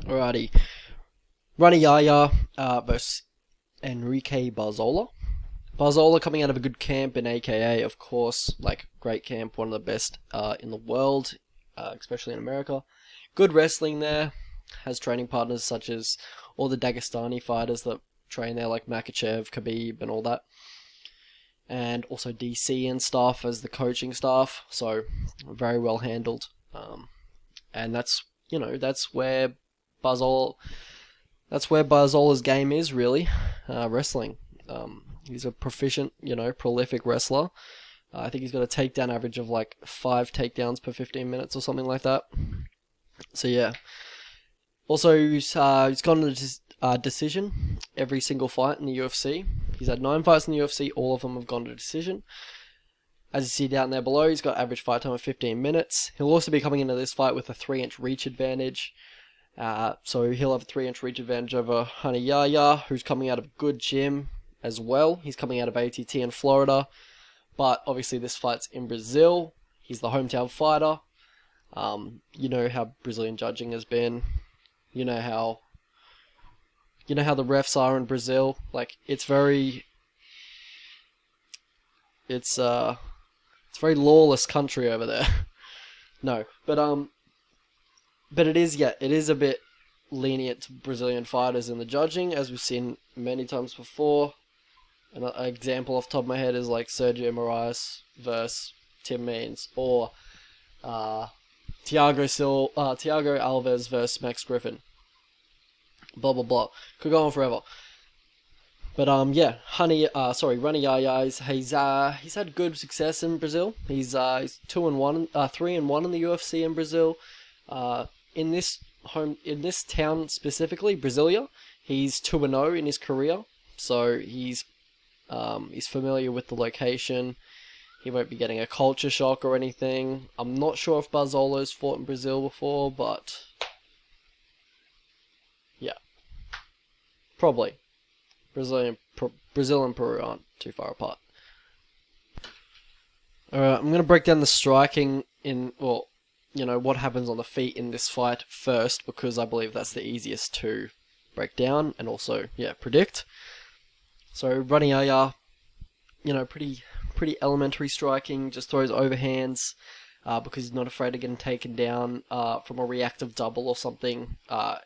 Alrighty. Rani Yahya versus Enrique Barzola. Barzola coming out of a good camp in AKA, of course, like great camp, one of the best in the world, especially in America. Good wrestling there. Has training partners such as all the Dagestani fighters that train there, like Makachev, Khabib, and all that. And also DC and stuff as the coaching staff, so very well handled. And that's where Barzola's game is really, wrestling. He's a proficient, prolific wrestler. I think he's got a takedown average of like 5 takedowns per 15 minutes or something like that. So yeah. Also, he's gone to decision every single fight in the UFC. He's had 9 fights in the UFC. All of them have gone to decision. As you see down there below, he's got average fight time of 15 minutes. He'll also be coming into this fight with a 3-inch reach advantage. So he'll have a 3-inch reach advantage over Rani Yahya, who's coming out of a good gym as well. He's coming out of ATT in Florida. But obviously this fight's in Brazil. He's the hometown fighter. You know how Brazilian judging has been. You know how the refs are in Brazil. Like it's very lawless country over there. No, but it is a bit lenient to Brazilian fighters in the judging, as we've seen many times before. An example off the top of my head is like Sergio Moraes versus Tim Means, or Thiago Alves versus Max Griffin. Blah blah blah. Could go on forever. But Rani Yahya he's had good success in Brazil. He's 2-1, 3-1 in the UFC in Brazil. In this town specifically, Brasilia, he's 2-0 in his career. So he's familiar with the location. He won't be getting a culture shock or anything. I'm not sure if Barzola's fought in Brazil before, but yeah, probably. Brazil and Peru aren't too far apart. Alright, I'm going to break down the striking what happens on the feet in this fight first, because I believe that's the easiest to break down and also, predict. So, Rani Yahya, pretty elementary striking, just throws overhands, because he's not afraid of getting taken down from a reactive double or something.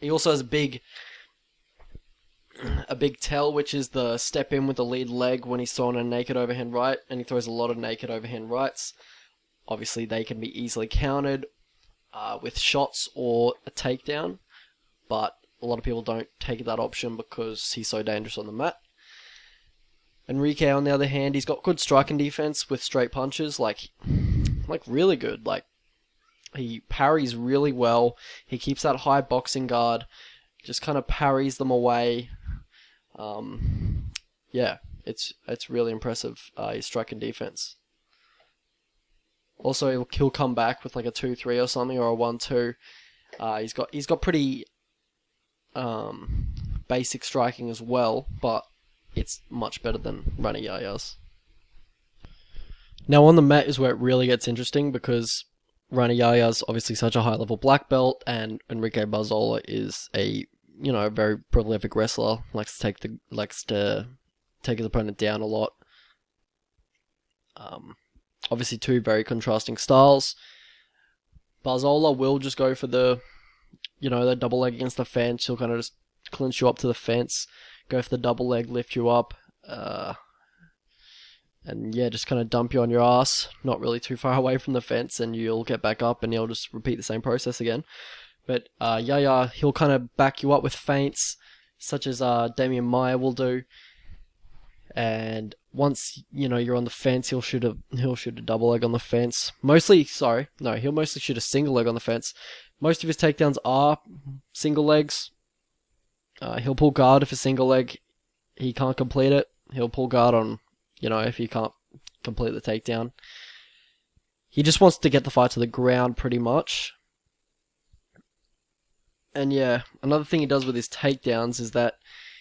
He also has a big tell, which is the step in with the lead leg when he's throwing a naked overhand right, and he throws a lot of naked overhand rights. Obviously, they can be easily countered with shots or a takedown, but a lot of people don't take that option because he's so dangerous on the mat. Enrique, on the other hand, he's got good striking defense with straight punches, like really good. Like, he parries really well. He keeps that high boxing guard, just kind of parries them away. It's really impressive, his striking defense. Also, he'll come back with like a 2-3 or something, or a 1-2. He's got pretty basic striking as well, but it's much better than Rani Yahya's. Now on the mat is where it really gets interesting, because Rani Yahya's obviously such a high level black belt, and Enrique Barzola is a very prolific wrestler. Likes to take his opponent down a lot. Obviously, two very contrasting styles. Barzola will just go for the double leg against the fence. He'll kind of just clinch you up to the fence, go for the double leg, lift you up, and just kind of dump you on your ass, not really too far away from the fence, and you'll get back up, and he'll just repeat the same process again. But Yahya, he'll kind of back you up with feints, such as Damian Maia will do. And once you're on the fence, he'll shoot a double leg on the fence. He'll mostly shoot a single leg on the fence. Most of his takedowns are single legs. He'll pull guard if a single leg he can't complete it. He'll pull guard on if he can't complete the takedown. He just wants to get the fight to the ground pretty much. And another thing he does with his takedowns is that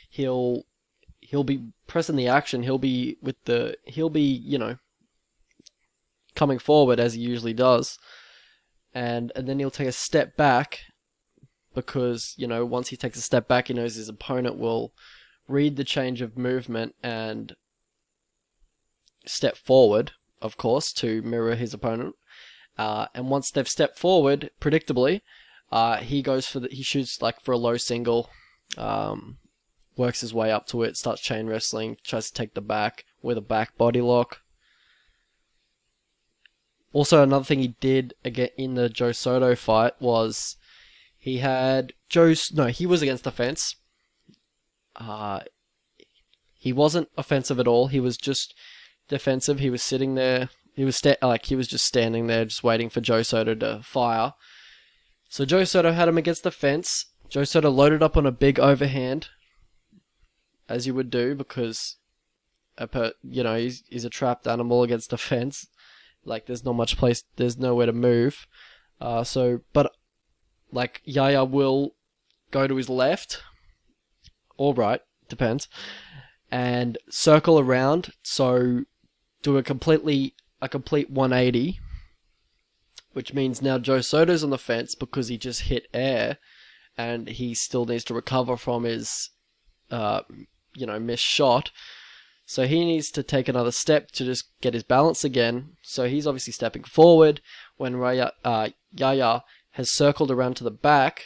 he'll be pressing the action. He'll be coming forward as he usually does, and then he'll take a step back, because, you know, once he takes a step back, he knows his opponent will read the change of movement and step forward, of course, to mirror his opponent. And once they've stepped forward, predictably, he shoots like for a low single, works his way up to it, starts chain wrestling, tries to take the back with a back body lock. Also, another thing he did again in the Joe Soto fight was he was against the fence. He wasn't offensive at all. He was just defensive. He was sitting there. He was just standing there, just waiting for Joe Soto to fire. So Joe Soto had him against the fence. Joe Soto loaded up on a big overhand, as you would do, because he's a trapped animal against the fence. Like, there's not much place, there's nowhere to move. But Yahya will go to his left, or right, depends, and circle around, so do a complete 180, which means now Joe Soto's on the fence because he just hit air, and he still needs to recover from his, missed shot. So he needs to take another step to just get his balance again. So he's obviously stepping forward when Yahya has circled around to the back,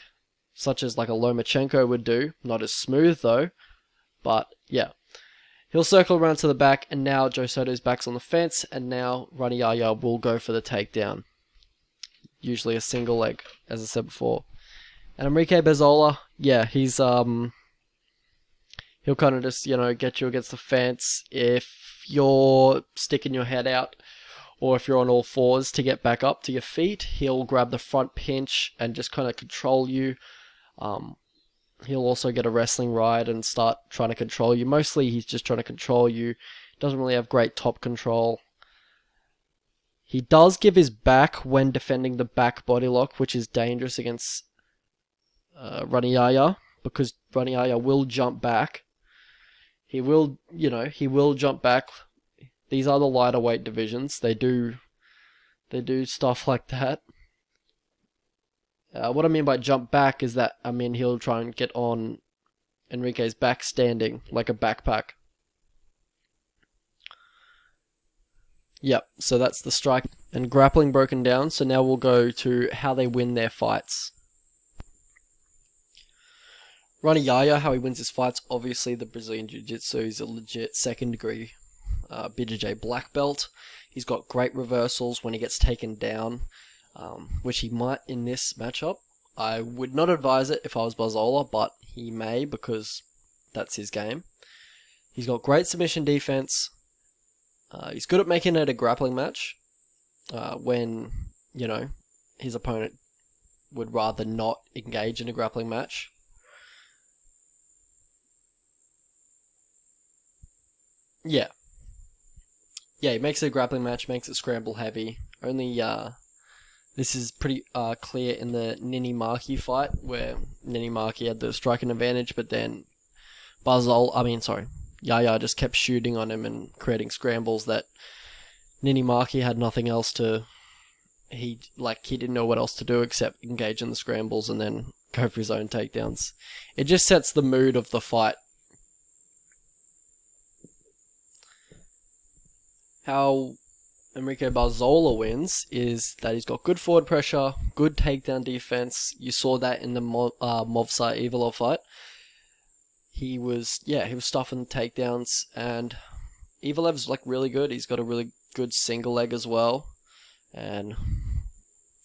such as like a Lomachenko would do. Not as smooth though, but yeah. He'll circle around to the back, and now Joe Soto's back's on the fence, and now Rani Yahya will go for the takedown. Usually a single leg, as I said before. And Enrique Barzola, yeah, he'll kind of just, get you against the fence. If you're sticking your head out, or if you're on all fours to get back up to your feet, he'll grab the front pinch and just kind of control you. He'll also get a wrestling ride and start trying to control you. Mostly he's just trying to control you. Doesn't really have great top control. He does give his back when defending the back body lock, which is dangerous against Rani Yahya, because Rani Yahya will jump back. He will jump back. These are the lighter weight divisions. They do stuff like that. What I mean by jump back is that, he'll try and get on Enrique's back standing, like a backpack. Yep, so that's the strike and grappling broken down. So now we'll go to how they win their fights. Rani Yahya, how he wins his fights, obviously the Brazilian Jiu-Jitsu. He's a legit second degree BJJ black belt. He's got great reversals when he gets taken down, which he might in this matchup. I would not advise it if I was Barzola, but he may, because that's his game. He's got great submission defense. He's good at making it a grappling match when, his opponent would rather not engage in a grappling match. Yeah, he makes it a grappling match, makes it scramble heavy. Only, this is pretty clear in the Nini Maki fight, where Nini Maki had the striking advantage, but then Yahya just kept shooting on him and creating scrambles that Nini Maki had nothing else to... He didn't know what else to do except engage in the scrambles and then go for his own takedowns. It just sets the mood of the fight. How Enrique Barzola wins is that he's got good forward pressure, good takedown defense. You saw that in the Movsar Evilov fight. He was stuffing takedowns, and Evilev's really good. He's got a really good single leg as well, and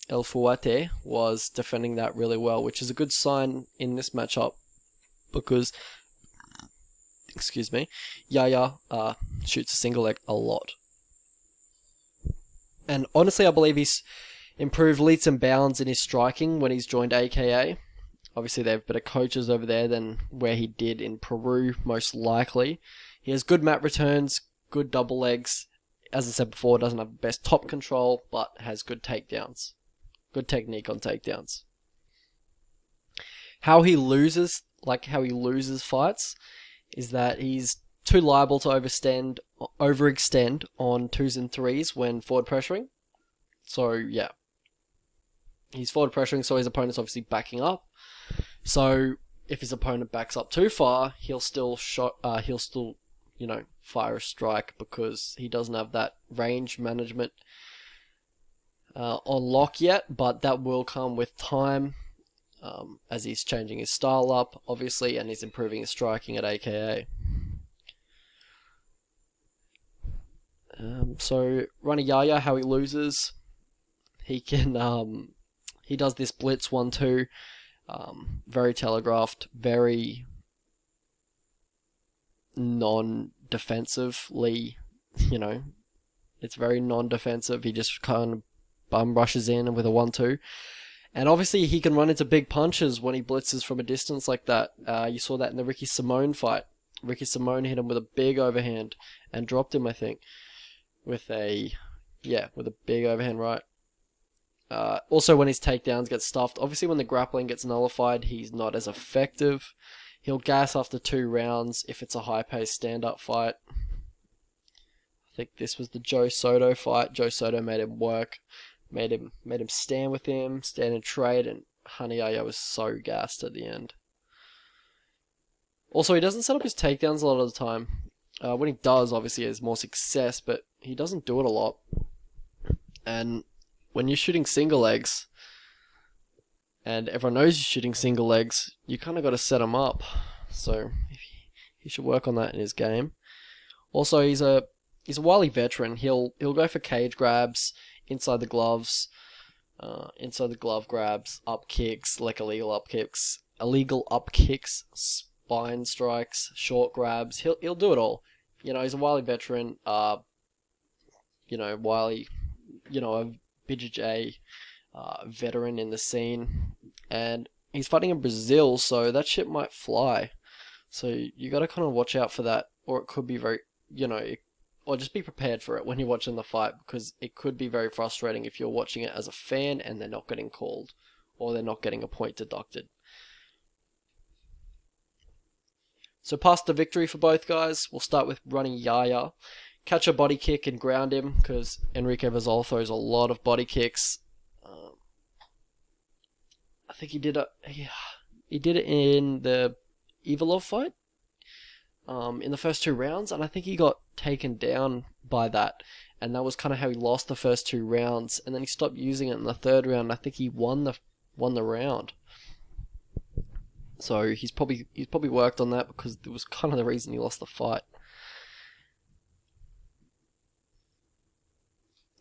El Fuerte was defending that really well, which is a good sign in this matchup because, Yahya shoots a single leg a lot. And honestly, I believe he's improved leaps and bounds in his striking when he's joined AKA. Obviously, they have better coaches over there than where he did in Peru, most likely. He has good mat returns, good double legs. As I said before, doesn't have the best top control, but has good takedowns. Good technique on takedowns. How he loses fights is that he's too liable to overextend on 2s and 3s when forward pressuring. So, yeah. He's forward pressuring, so his opponent's obviously backing up. So if his opponent backs up too far, he'll still fire a strike because he doesn't have that range management on lock yet, but that will come with time as he's changing his style up, obviously, and he's improving his striking at AKA. So Rani Yahya, how he loses, he does this blitz 1-2, very telegraphed, very non-defensively, it's very non-defensive. He just kind of bum rushes in with a 1-2. And obviously he can run into big punches when he blitzes from a distance like that. You saw that in the Ricky Simone fight. Ricky Simone hit him with a big overhand and dropped him, I think, with a big overhand right. Also when his takedowns get stuffed, obviously when the grappling gets nullified, he's not as effective. He'll gas after 2 rounds if it's a high-paced stand-up fight. I think this was the Joe Soto fight. Joe Soto made him work, made him stand with him, stand and trade, and Yahya was so gassed at the end. Also, he doesn't set up his takedowns a lot of the time. When he does, obviously he has more success, but he doesn't do it a lot. And when you're shooting single legs, and everyone knows you're shooting single legs, you kind of got to set him up. So he should work on that in his game. Also, he's a wily veteran. He'll go for cage grabs, inside the gloves, glove grabs, up kicks, like illegal up kicks, spine strikes, short grabs. He'll do it all. He's a wily veteran. A BJJ veteran in the scene, and he's fighting in Brazil, so that shit might fly. So you got to kind of watch out for that, or it could be very, or just be prepared for it when you're watching the fight, because it could be very frustrating if you're watching it as a fan and they're not getting called, or they're not getting a point deducted. So past the victory for both guys, we'll start with Rani Yahya. Catch a body kick and ground him, because Enrique Barzola throws a lot of body kicks. I think he did it in the Ivalov fight, in the first 2 rounds, and I think he got taken down by that, and that was kind of how he lost the first 2 rounds, and then he stopped using it in the 3rd round. I think he won the round. So he's probably worked on that, because it was kind of the reason he lost the fight.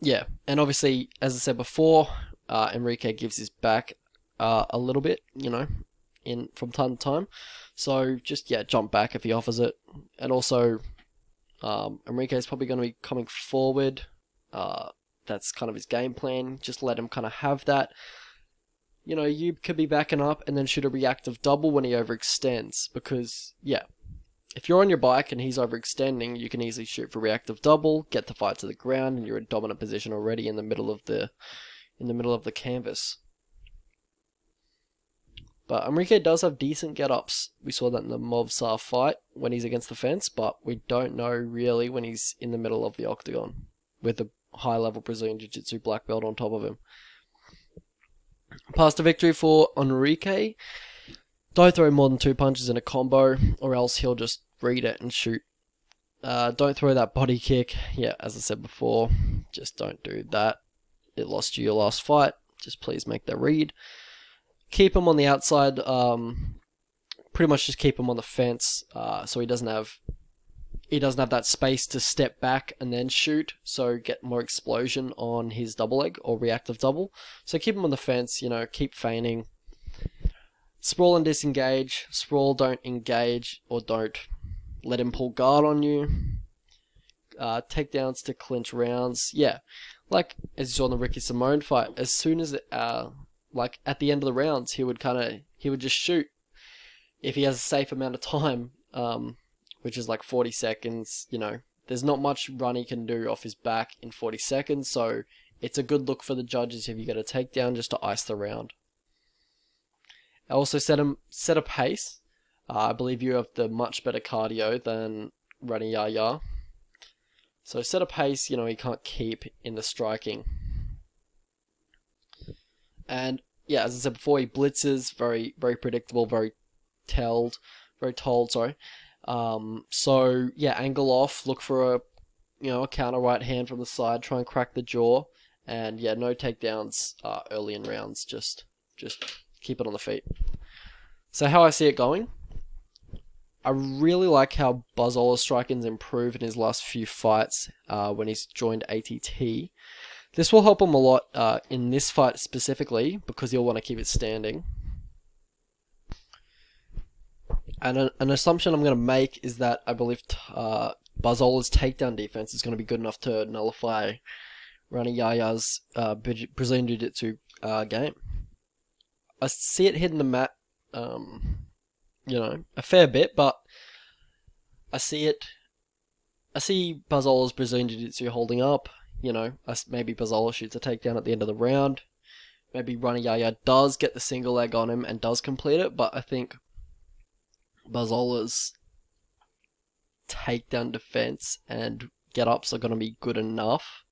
Yeah, and obviously, as I said before, Enrique gives his back a little bit, from time to time. So just, jump back if he offers it. And also, Enrique is probably going to be coming forward. That's kind of his game plan. Just let him kind of have that. You could be backing up and then shoot a reactive double when he overextends. Because, if you're on your bike and he's overextending, you can easily shoot for reactive double, get the fight to the ground, and you're in dominant position already in the middle of the canvas. But Enrique does have decent get-ups. We saw that in the Movsar fight when he's against the fence, but we don't know really when he's in the middle of the octagon with a high-level Brazilian Jiu-Jitsu black belt on top of him. Past the victory for Enrique. Don't throw more than 2 punches in a combo, or else he'll just read it and shoot. Don't throw that body kick. Yeah, as I said before, just don't do that. It lost you your last fight. Just please make that read. Keep him on the outside. Pretty much just keep him on the fence, so he doesn't have that space to step back and then shoot. So get more explosion on his double leg or reactive double. So keep him on the fence. Keep feigning. Sprawl and disengage. Sprawl, don't engage, or don't let him pull guard on you. Takedowns to clinch rounds. Yeah, like as you saw in the Ricky Simone fight, as soon as at the end of the rounds, he would just shoot if he has a safe amount of time, which is like 40 seconds. There's not much Rani can do off his back in 40 seconds, so it's a good look for the judges if you get a takedown just to ice the round. I also set a pace. I believe you have the much better cardio than Rani Yahya. So set a pace, he can't keep in the striking. And yeah, as I said before, he blitzes, very, very predictable, very told, sorry. So yeah, angle off, look for a counter right hand from the side, try and crack the jaw, and yeah, no takedowns early in rounds, just keep it on the feet. So how I see it going, I really like how Barzola's striking's improved in his last few fights when he's joined ATT. This will help him a lot in this fight specifically because he'll want to keep it standing. And an assumption I'm going to make is that I believe Barzola's takedown defense is going to be good enough to nullify Rani Yahya's Brazilian Jiu-Jitsu game. I see it hitting the mat, a fair bit, but I see Barzola's Brazilian Jiu-Jitsu holding up. Maybe Barzola shoots a takedown at the end of the round. Maybe Rani Yahya does get the single leg on him and does complete it, but I think Barzola's takedown defense and get-ups are going to be good enough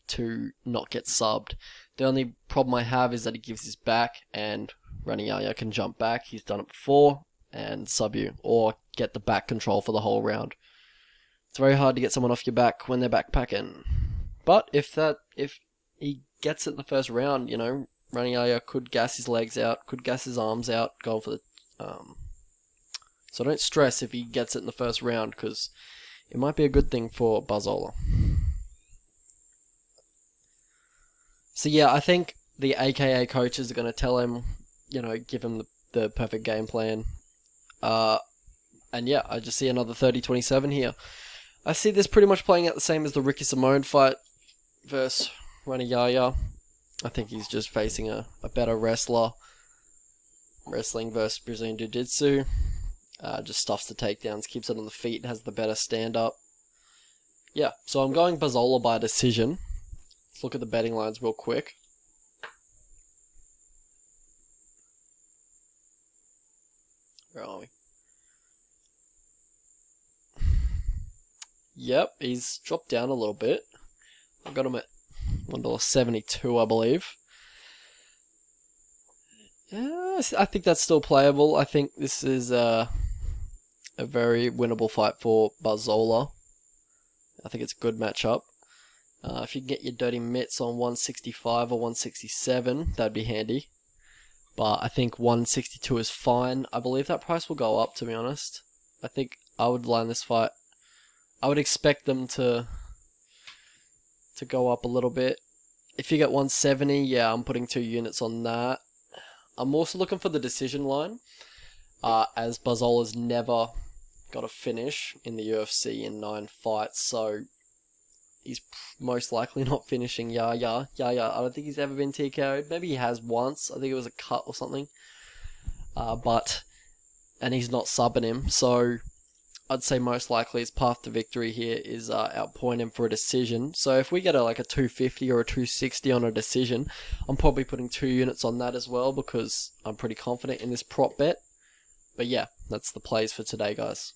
to not get subbed. The only problem I have is that he gives his back, and Rani Yahya can jump back. He's done it before, and sub you, or get the back control for the whole round. It's very hard to get someone off your back when they're backpacking. But if he gets it in the first round, Rani Yahya could gas his legs out, could gas his arms out, going for the... So don't stress if he gets it in the first round, because it might be a good thing for Barzola. So yeah, I think the AKA coaches are going to tell him, give him the perfect game plan. And yeah, I just see another 30-27 here. I see this pretty much playing out the same as the Ricky Simone fight versus Rani Yahya. I think he's just facing a better wrestler. Wrestling versus Brazilian Jiu-Jitsu. Just stuffs the takedowns, keeps it on the feet, has the better stand-up. Yeah, so I'm going Barzola by decision. Let's look at the betting lines real quick. Where are we? Yep, he's dropped down a little bit. I've got him at $1.72, I believe. Yeah, I think that's still playable. I think this is a very winnable fight for Barzola. I think it's a good matchup. If you can get your dirty mitts on 165 or 167, that'd be handy. But I think 162 is fine. I believe that price will go up, to be honest. I think I would line this fight. I would expect them to go up a little bit. If you get 170, yeah, I'm putting 2 units on that. I'm also looking for the decision line, as Barzola's never got a finish in the UFC in 9 fights, so he's most likely not finishing Yahya. I don't think he's ever been TKO'd. Maybe he has once. I think it was a cut or something. And he's not subbing him, so I'd say most likely his path to victory here is outpoint him for a decision. So if we get a 250 or a 260 on a decision, I'm probably putting 2 units on that as well because I'm pretty confident in this prop bet. But yeah, that's the plays for today, guys.